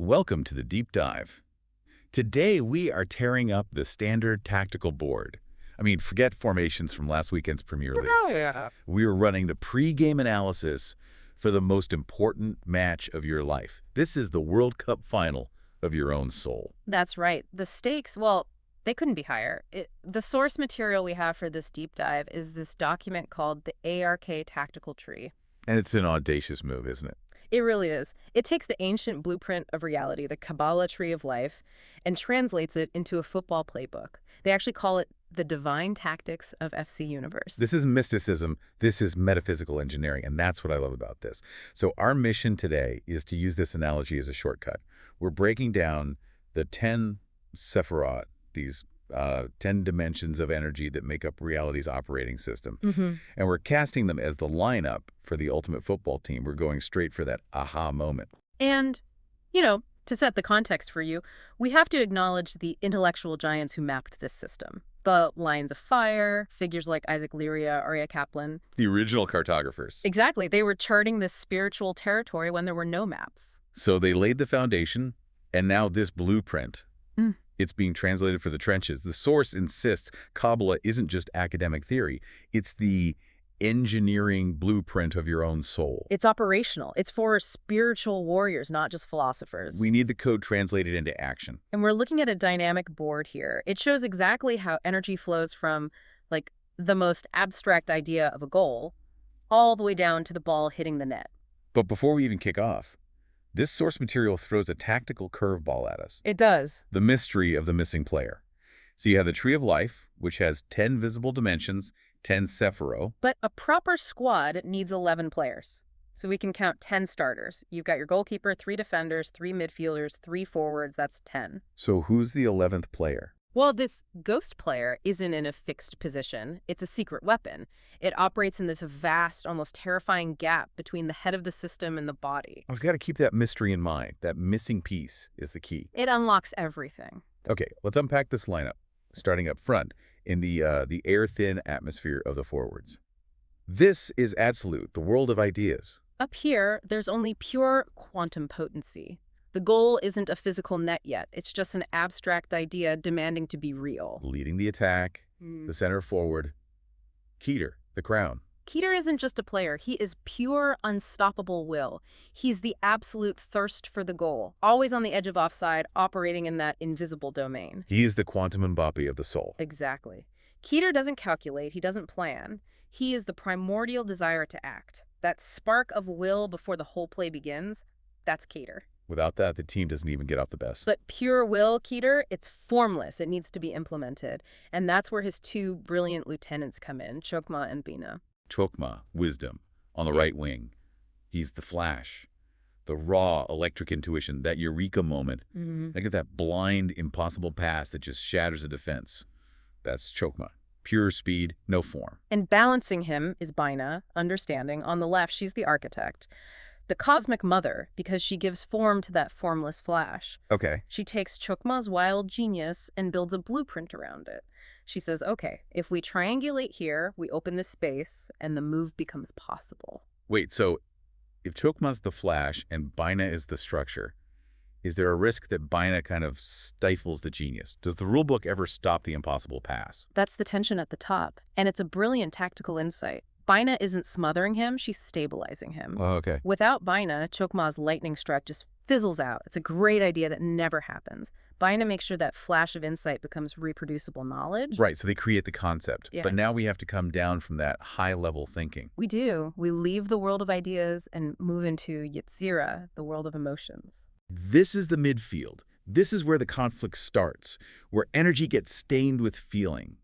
Welcome to the Deep Dive. Today we are tearing up the standard tactical board. I mean, forget formations from last weekend's Premier League. Yeah. We are running the pre-game analysis for the most important match of your life. This is the World Cup final of your own soul. That's right. The stakes, well, they couldn't be higher. The source material we have for this deep dive is this document called the A.R.K. Tactical Tree. And it's an audacious move, isn't it? It really is. It takes the ancient blueprint of reality, the Kabbalah Tree of Life, and translates it into a football playbook. They actually call it the divine tactics of FC Universe. This is mysticism. This is metaphysical engineering, and that's what I love about this. So our mission today is to use this analogy as a shortcut. We're breaking down the 10 Sefirot, these 10 dimensions of energy that make up reality's operating system. And we're casting them as the lineup for the ultimate football team. We're going straight for that aha moment. And, to set the context for you, we have to acknowledge the intellectual giants who mapped this system. The Lines of Fire, figures like Isaac Luria, Arya Kaplan. The original cartographers. Exactly. They were charting this spiritual territory when there were no maps. So they laid the foundation, and now this blueprint, it's being translated for the trenches. The source insists Kabbalah isn't just academic theory. It's the engineering blueprint of your own soul. It's operational. It's for spiritual warriors, not just philosophers. We need the code translated into action. And we're looking at a dynamic board here. It shows exactly how energy flows from, the most abstract idea of a goal all the way down to the ball hitting the net. But before we even kick off, this source material throws a tactical curveball at us. It does. The mystery of the missing player. So you have the Tree of Life, which has 10 visible dimensions, 10 Sefirot. But a proper squad needs 11 players. So we can count 10 starters. You've got your goalkeeper, 3 defenders, 3 midfielders, 3 forwards. That's 10. So who's the 11th player? Well, this ghost player isn't in a fixed position. It's a secret weapon. It operates in this vast, almost terrifying gap between the head of the system and the body. I've got to keep that mystery in mind. That missing piece is the key. It unlocks everything. Okay, let's unpack this lineup, starting up front in the air-thin atmosphere of the forwards. This is absolute, the world of ideas. Up here, there's only pure quantum potency. The goal isn't a physical net yet. It's just an abstract idea demanding to be real. Leading the attack, the center forward, Keter, the crown. Keter isn't just a player. He is pure, unstoppable will. He's the absolute thirst for the goal, always on the edge of offside, operating in that invisible domain. He is the quantum Mbappe of the soul. Exactly. Keter doesn't calculate. He doesn't plan. He is the primordial desire to act. That spark of will before the whole play begins, that's Keter. Without that, the team doesn't even get off the best. But pure will, Keter, it's formless. It needs to be implemented. And that's where his 2 brilliant lieutenants come in, Chokma and Bina. Chokma, wisdom, on the right wing. He's the flash, the raw electric intuition, that eureka moment. Like that blind, impossible pass that just shatters a defense. That's Chokma. Pure speed, no form. And balancing him is Bina, understanding. On the left, she's the architect. The cosmic mother, because she gives form to that formless flash. Okay. She takes Chokma's wild genius and builds a blueprint around it. She says, okay, if we triangulate here, we open the space, and the move becomes possible. Wait, so if Chokma's the flash and Bina is the structure, is there a risk that Bina kind of stifles the genius? Does the rulebook ever stop the impossible pass? That's the tension at the top, and it's a brilliant tactical insight. Bina isn't smothering him, she's stabilizing him. Oh, okay. Without Bina, Chokma's lightning strike just fizzles out. It's a great idea that never happens. Bina makes sure that flash of insight becomes reproducible knowledge. Right, so they create the concept. Yeah. But now we have to come down from that high-level thinking. We do. We leave the world of ideas and move into Yetzira, the world of emotions. This is the midfield. This is where the conflict starts, where energy gets stained with feeling.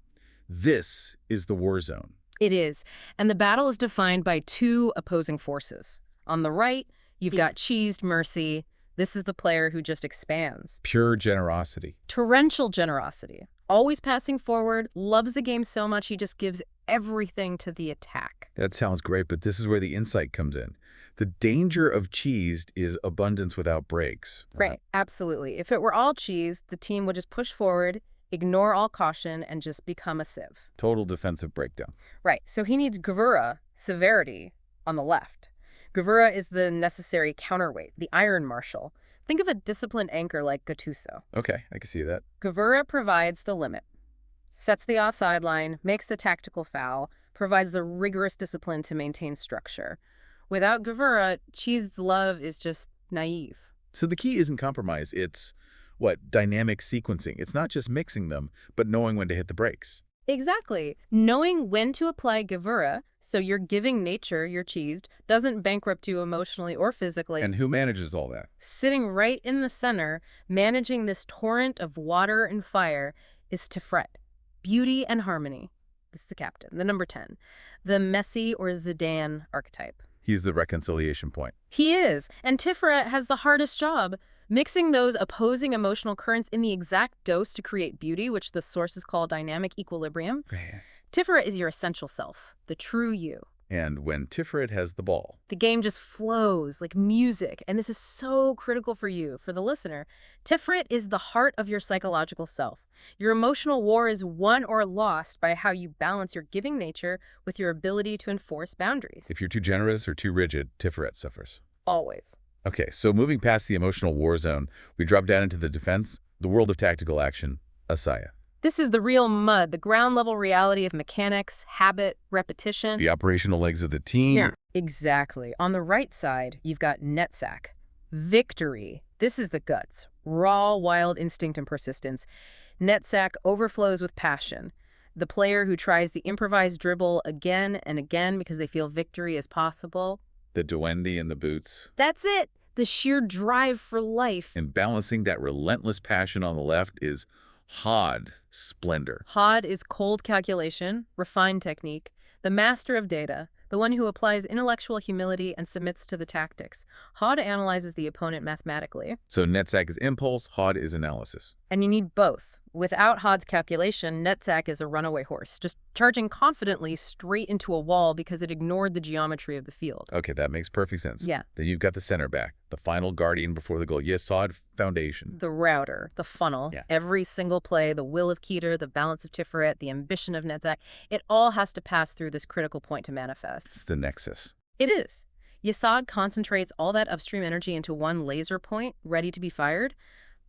This is the war zone. It is. And the battle is defined by 2 opposing forces. On the right, you've got cheesed mercy. This is the player who just expands. Pure generosity. Torrential generosity. Always passing forward, loves the game so much he just gives everything to the attack. That sounds great, but this is where the insight comes in. The danger of cheesed is abundance without breaks. Right, absolutely. If it were all cheese, the team would just push forward, ignore all caution, and just become a sieve. Total defensive breakdown. Right, so he needs gavura, severity, on the left. Gavura is the necessary counterweight, the iron marshal. Think of a disciplined anchor like Gattuso. Okay, I can see that. Gevura provides the limit, sets the offside line, makes the tactical foul, provides the rigorous discipline to maintain structure. Without Gevura, Cheese's love is just naive. So the key isn't compromise, it's, what, dynamic sequencing. It's not just mixing them, but knowing when to hit the brakes. Exactly. Knowing when to apply Gevura, so you're giving nature your cheese, doesn't bankrupt you emotionally or physically. And who manages all that? Sitting right in the center, managing this torrent of water and fire, is Tiferet. Beauty and harmony. This is the captain, the number 10. The Messi or Zidane archetype. He's the reconciliation point. He is, and Tiferet has the hardest job, mixing those opposing emotional currents in the exact dose to create beauty, which the sources call dynamic equilibrium. Tiferet is your essential self, the true you. And when Tiferet has the ball, The game just flows like music, and this is so critical for you, for the listener. Tiferet is the heart of your psychological self. Your emotional war is won or lost by how you balance your giving nature with your ability to enforce boundaries. if you're too generous or too rigid, Tiferet suffers. Always. Okay, so moving past the emotional war zone, we drop down into the defense, the world of tactical action, Asaya. This is the real mud, the ground-level reality of mechanics, habit, repetition. The operational legs of the team. Yeah, exactly. On the right side, you've got Netsack. Victory. This is the guts. Raw, wild instinct and persistence. Netsack overflows with passion. The player who tries the improvised dribble again and again because they feel victory is possible. The duende and the boots. That's it. The sheer drive for life. And balancing that relentless passion on the left is Hod splendor. Hod is cold calculation, refined technique, the master of data, the one who applies intellectual humility and submits to the tactics. Hod analyzes the opponent mathematically. So Netsack is impulse, Hod is analysis. And you need both. Without Hod's calculation, Netsack is a runaway horse, just charging confidently straight into a wall because it ignored the geometry of the field. Okay, that makes perfect sense. Yeah. Then you've got the center back, the final guardian before the goal. Yesod foundation. The router, the funnel, Yeah. every single play, the will of Keter, the balance of Tiferet, the ambition of Netsack, it all has to pass through this critical point to manifest. It's the nexus. It is. Yesod concentrates all that upstream energy into one laser point, ready to be fired.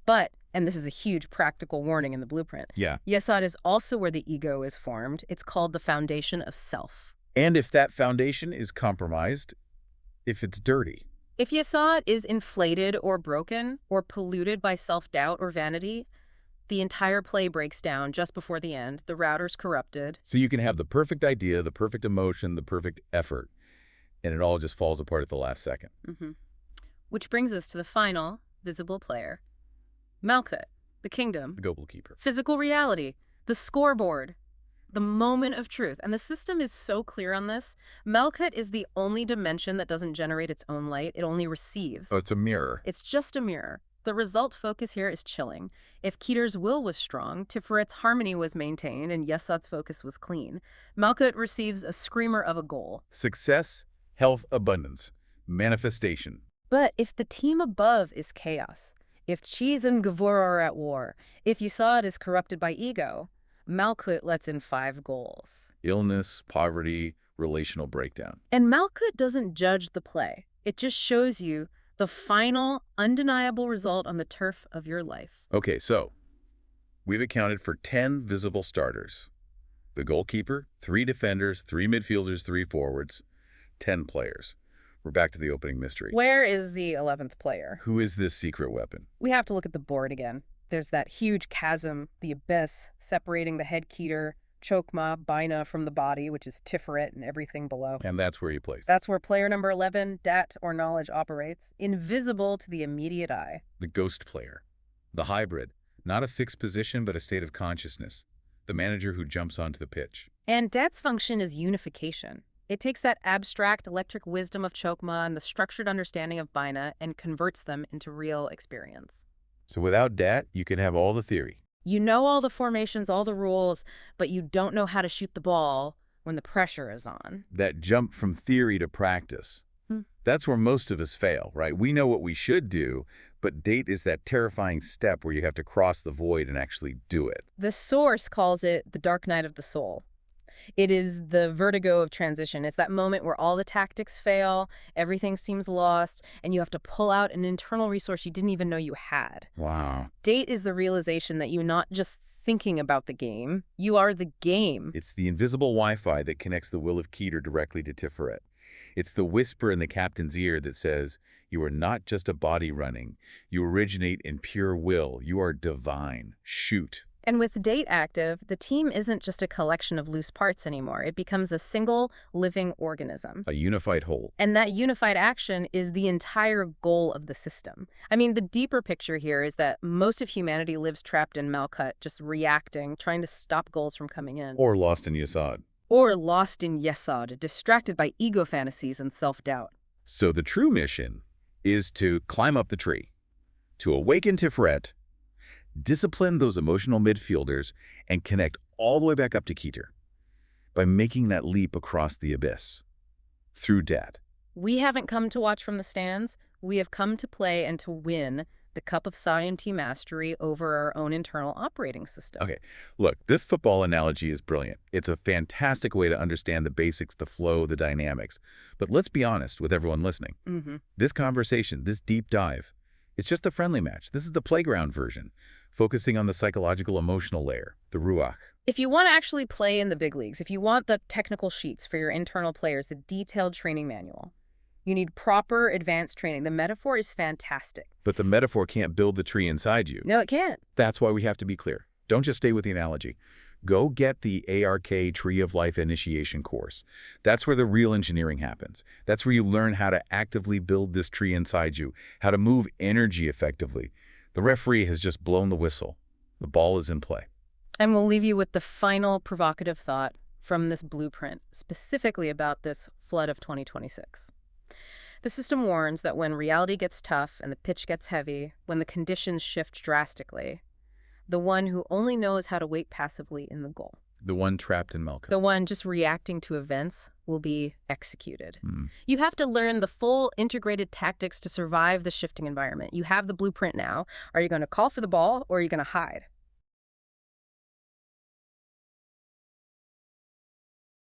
But, and this is a huge practical warning in the blueprint, Yeah. Yesod is also where the ego is formed. It's called the foundation of self. And if that foundation is compromised, if it's dirty, If Yesod is inflated or broken or polluted by self-doubt or vanity, the entire play breaks down just before the end. The router's corrupted. so you can have the perfect idea, the perfect emotion, the perfect effort, and it all just falls apart at the last second. Which brings us to the final visible player. Malkuth, the kingdom, The goalkeeper. physical reality, the scoreboard, the moment of truth. And the system is so clear on this. Malkuth is the only dimension that doesn't generate its own light. It only receives. Oh, it's a mirror. It's just a mirror. The result focus here is chilling. If Keter's will was strong, Tiferet's harmony was maintained, and Yesod's focus was clean, Malkuth receives a screamer of a goal. Success, health, abundance, manifestation. But if the team above is chaos, if Cheese and Gevura are at war, if Yesod is corrupted by ego, Malkuth lets in 5 goals. Illness, poverty, relational breakdown. And Malkuth doesn't judge the play. It just shows you the final, undeniable result on the turf of your life. Okay, so we've accounted for 10 visible starters. The goalkeeper, 3 defenders, 3 midfielders, 3 forwards, 10 players. We're back to the opening mystery. Where is the 11th player? Who is this secret weapon? We have to look at the board again. There's that huge chasm, the abyss, separating the head Keter, Chokmah, Bina from the body, which is Tiferet and everything below. And that's where he plays. That's where player number 11, Dat or knowledge, operates, invisible to the immediate eye. The ghost player. The hybrid. Not a fixed position, but a state of consciousness. The manager who jumps onto the pitch. And Dat's function is unification. It takes that abstract electric wisdom of Chokmah and the structured understanding of Bina and converts them into real experience. So without Dat, you can have all the theory. You know all the formations, all the rules, but you don't know how to shoot the ball when the pressure is on. That jump from theory to practice. That's where most of us fail, right? We know what we should do, but date is that terrifying step where you have to cross the void and actually do it. The source calls it the dark night of the soul. It is the vertigo of transition. It's that moment where all the tactics fail, everything seems lost, and you have to pull out an internal resource you didn't even know you had. Wow. Date is the realization that you're not just thinking about the game, you are the game. It's the invisible Wi-Fi that connects the will of Keter directly to Tiferet. It's the whisper in the captain's ear that says, you are not just a body running. You originate in pure will. You are divine. Shoot. And with Date active, the team isn't just a collection of loose parts anymore. It becomes a single living organism. A unified whole. And that unified action is the entire goal of the system. I mean, the deeper picture here is that most of humanity lives trapped in Malkut, just reacting, trying to stop goals from coming in. Or lost in Yesod. Or lost in Yesod, distracted by ego fantasies and self-doubt. So the true mission is to climb up the tree, to awaken Tiferet, discipline those emotional midfielders, and connect all the way back up to Keter by making that leap across the abyss through debt. We haven't come to watch from the stands. We have come to play and to win the cup of Science mastery over our own internal operating system. Okay, look, this football analogy is brilliant. It's a fantastic way to understand the basics, the flow, the dynamics. But let's be honest with everyone listening. This conversation, this deep dive, it's just a friendly match. This is the playground version, focusing on the psychological emotional layer, the ruach. If you want to actually play in the big leagues, if you want the technical sheets for your internal players, the detailed training manual, you need proper advanced training. The metaphor is fantastic. But the metaphor can't build the tree inside you. No, it can't. That's why we have to be clear. Don't just stay with the analogy. Go get the A.R.K. Tree of Life Initiation course. That's where the real engineering happens. That's where you learn how to actively build this tree inside you, how to move energy effectively. The referee has just blown the whistle. The ball is in play. And we'll leave you with the final provocative thought from this blueprint, specifically about this flood of 2026. The system warns that when reality gets tough and the pitch gets heavy, when the conditions shift drastically, the one who only knows how to wait passively in the goal, The one trapped in Malkut. the one just reacting to events, will be executed. You have to learn the full integrated tactics to survive the shifting environment. You have the blueprint now. Are you going to call for the ball or are you going to hide?